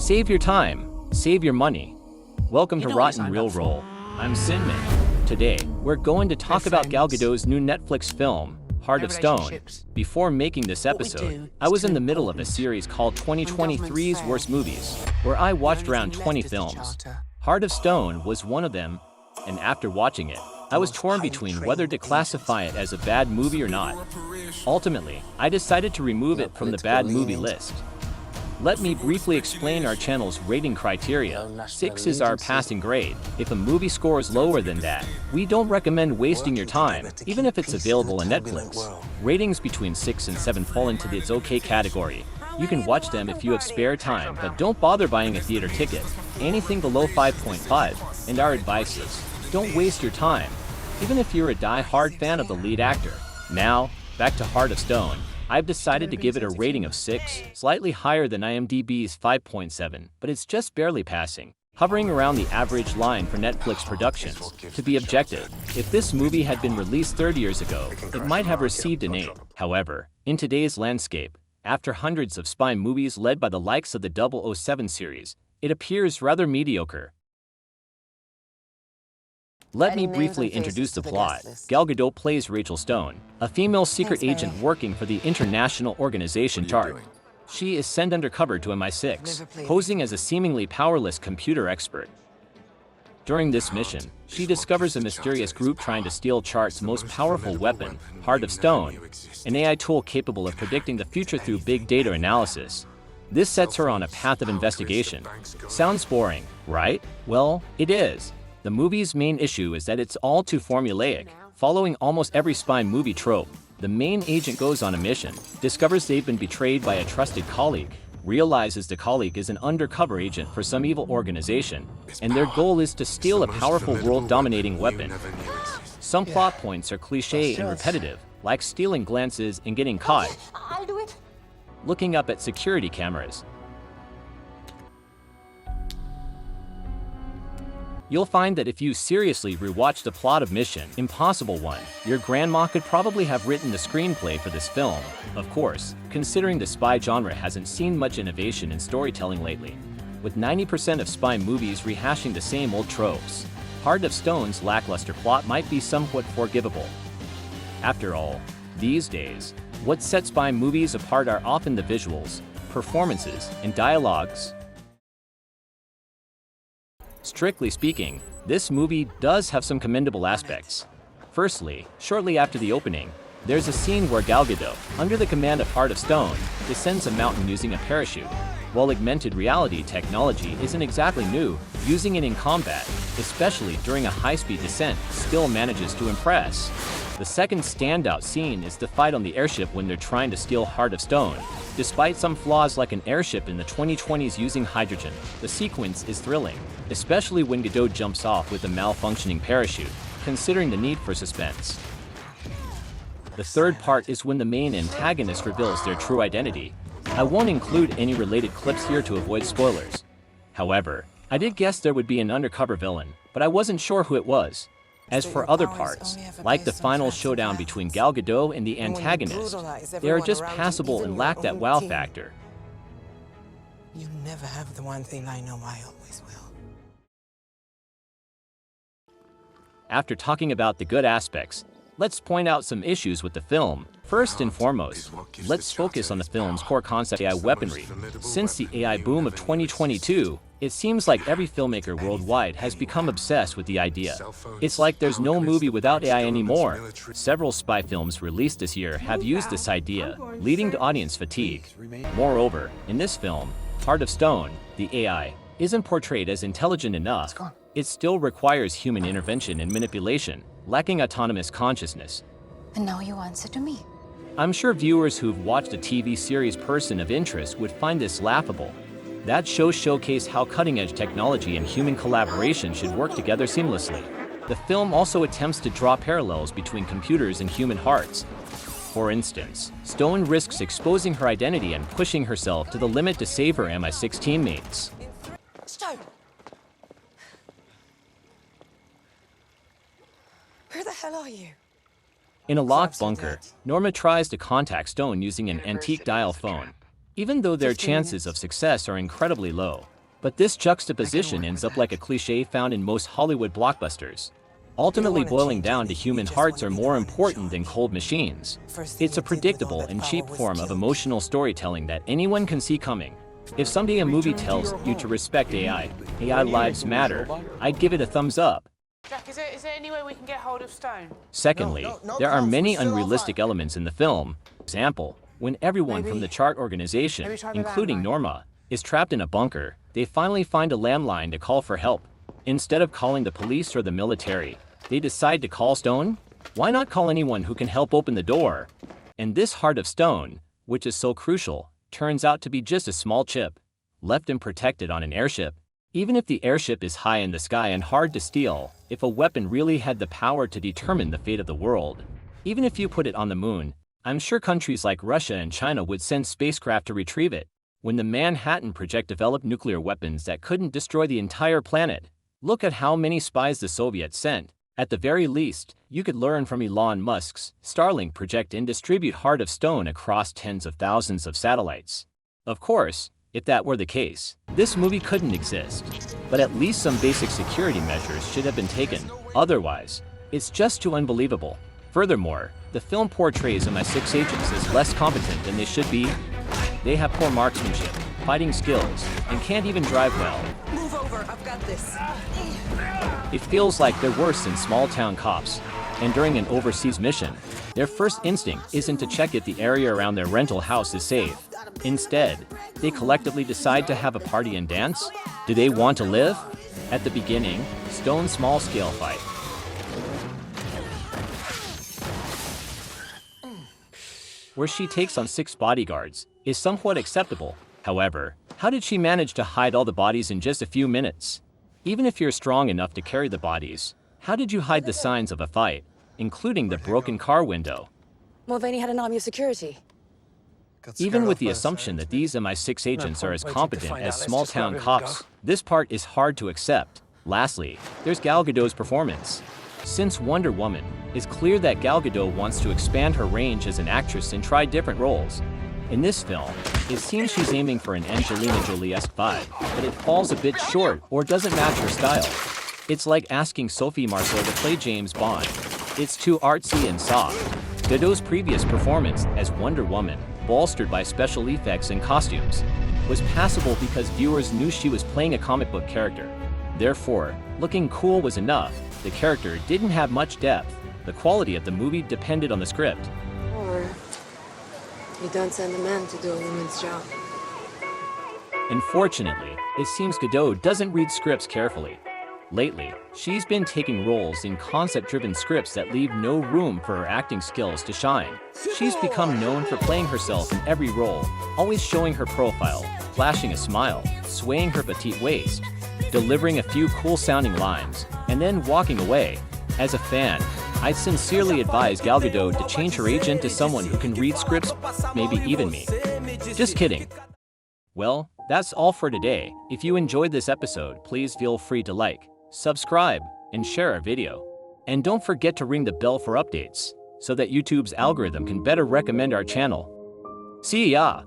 Save your time, save your money. Welcome to You know what Rotten you Real signed up Roll. I'm Sinman. Today, we're going to talk about Gal friends. Gadot's new Netflix film, Heart No of Stone. relationships. Before making this What we episode, do I is was too in the middle of a important. series called governments 2023's fail, Worst Movies, where I watched only around thing 20 left is the films. charter. Heart of Stone was one of them, and after watching it, I was most torn highly between trained whether to classify it as a bad movie or not. Ultimately, I decided to remove it from the bad movie list. Let me briefly explain our channel's rating criteria. 6 is our passing grade. If a movie scores lower than that, we don't recommend wasting your time, even if it's available on Netflix. Ratings between 6 and 7 fall into the It's Okay category. You can watch them if you have spare time, but don't bother buying a theater ticket. Anything below 5.5, and our advice is, don't waste your time, even if you're a die-hard fan of the lead actor. Now, back to Heart of Stone. I've decided to give it a rating of 6, slightly higher than IMDb's 5.7, but it's just barely passing, hovering around the average line for Netflix productions. To be objective, if this movie had been released 30 years ago, it might have received an 8. However, in today's landscape, after hundreds of spy movies led by the likes of the 007 series, it appears rather mediocre. Let me briefly introduce the plot. Gal Gadot plays Rachel Stone, a female secret agent working for the international organization CHART. She is sent undercover to MI6, posing as a seemingly powerless computer expert. During this mission, she discovers a mysterious group trying to steal CHART's most powerful weapon, Heart of Stone, an AI tool capable of predicting the future through big data analysis. This sets her on a path of investigation. Sounds boring, right? Well, it is. The movie's main issue is that it's all too formulaic, following almost every spy movie trope. The main agent goes on a mission, discovers they've been betrayed by a trusted colleague, realizes the colleague is an undercover agent for some evil organization, and their goal is to steal a powerful world-dominating weapon. Some plot points are cliché and repetitive, like stealing glances and getting caught, I'll do it. looking up at security cameras. You'll find that if you seriously rewatch the plot of Mission Impossible 1, your grandma could probably have written the screenplay for this film. Of course, considering the spy genre hasn't seen much innovation in storytelling lately, with 90% of spy movies rehashing the same old tropes. Heart of Stone's lackluster plot might be somewhat forgivable. After all, these days, what sets spy movies apart are often the visuals, performances, and dialogues. Strictly speaking, this movie does have some commendable aspects. Firstly, shortly after the opening, there's a scene where Gal Gadot, under the command of Heart of Stone, descends a mountain using a parachute. While augmented reality technology isn't exactly new, using it in combat, especially during a high-speed descent, still manages to impress. The second standout scene is the fight on the airship when they're trying to steal Heart of Stone. Despite some flaws like an airship in the 2020s using hydrogen, the sequence is thrilling, especially when Gadot jumps off with a malfunctioning parachute, considering the need for suspense. The third part is when the main antagonist reveals their true identity. I won't include any related clips here to avoid spoilers. However, I did guess there would be an undercover villain, but I wasn't sure who it was. As for other parts, like the final showdown between Gal Gadot and the antagonist, they are just passable and lack that wow factor. You never have the one thing I know I always will. After talking about the good aspects, let's point out some issues with the film. First and foremost, let's focus on the film's core concept, AI weaponry. Since the AI boom of 2022, it seems like every filmmaker worldwide has become obsessed with the idea. It's like there's no movie without AI anymore. Several spy films released this year have used this idea, leading to audience fatigue. Moreover, in this film, Heart of Stone, the AI isn't portrayed as intelligent enough. It still requires human intervention and manipulation, lacking autonomous consciousness. And now you answer to me. I'm sure viewers who've watched a TV series Person of Interest would find this laughable. That show showcased how cutting-edge technology and human collaboration should work together seamlessly. The film also attempts to draw parallels between computers and human hearts. For instance, Stone risks exposing her identity and pushing herself to the limit to save her MI6 teammates. Stone! Where the hell are you? In a locked bunker, Norma tries to contact Stone using an antique dial phone. Even though their chances of success are incredibly low, But this juxtaposition ends up like a cliché found in most Hollywood blockbusters, ultimately boiling down to human hearts are more important than cold machines. It's a predictable and cheap form of emotional storytelling that anyone can see coming. If someday a movie tells you to respect AI lives matter, I'd give it a thumbs up. Jack, is there any way we can get hold of Stone? Secondly, there are many unrealistic elements in the film. For example, when everyone from the chart organization, including Norma, is trapped in a bunker, they finally find a landline to call for help. Instead of calling the police or the military, they decide to call Stone? Why not call anyone who can help open the door? And this Heart of Stone, which is so crucial, turns out to be just a small chip, left and protected on an airship. Even if the airship is high in the sky and hard to steal, if a weapon really had the power to determine the fate of the world, even if you put it on the moon, I'm sure countries like Russia and China would send spacecraft to retrieve it. When the Manhattan Project developed nuclear weapons that couldn't destroy the entire planet, look at how many spies the Soviets sent. At the very least, you could learn from Elon Musk's Starlink project and distribute Heart of Stone across tens of thousands of satellites. Of course, if that were the case, this movie couldn't exist. But at least some basic security measures should have been taken. Otherwise, it's just too unbelievable. Furthermore, the film portrays MI6 agents as less competent than they should be. They have poor marksmanship, fighting skills, and can't even drive well. Move over, I've got this. It feels like they're worse than small-town cops. And during an overseas mission, their first instinct isn't to check if the area around their rental house is safe. Instead, they collectively decide to have a party and dance? Do they want to live? At the beginning, Stone's small-scale fight, where she takes on 6 bodyguards, is somewhat acceptable. However, how did she manage to hide all the bodies in just a few minutes? Even if you're strong enough to carry the bodies, how did you hide the signs of a fight, including the broken car window? Mulvaney had an army of security. Even with the assumption that these MI6 agents are as competent as small-town cops, this part is hard to accept. Lastly, there's Gal Gadot's performance. Since Wonder Woman, it's clear that Gal Gadot wants to expand her range as an actress and try different roles. In this film, it seems she's aiming for an Angelina Jolie-esque vibe, but it falls a bit short or doesn't match her style. It's like asking Sophie Marceau to play James Bond. It's too artsy and soft. Gadot's previous performance as Wonder Woman, bolstered by special effects and costumes, was passable because viewers knew she was playing a comic book character. Therefore, looking cool was enough. The character didn't have much depth. The quality of the movie depended on the script. Or you don't send a man to do a woman's job. Unfortunately, it seems Gadot doesn't read scripts carefully. Lately, she's been taking roles in concept-driven scripts that leave no room for her acting skills to shine. She's become known for playing herself in every role, always showing her profile, flashing a smile, swaying her petite waist, delivering a few cool-sounding lines, and then walking away. As a fan, I'd sincerely advise Gal Gadot to change her agent to someone who can read scripts, maybe even me. Just kidding. Well, that's all for today. If you enjoyed this episode, please feel free to like, subscribe, and share our video. And don't forget to ring the bell for updates, so that YouTube's algorithm can better recommend our channel. See ya!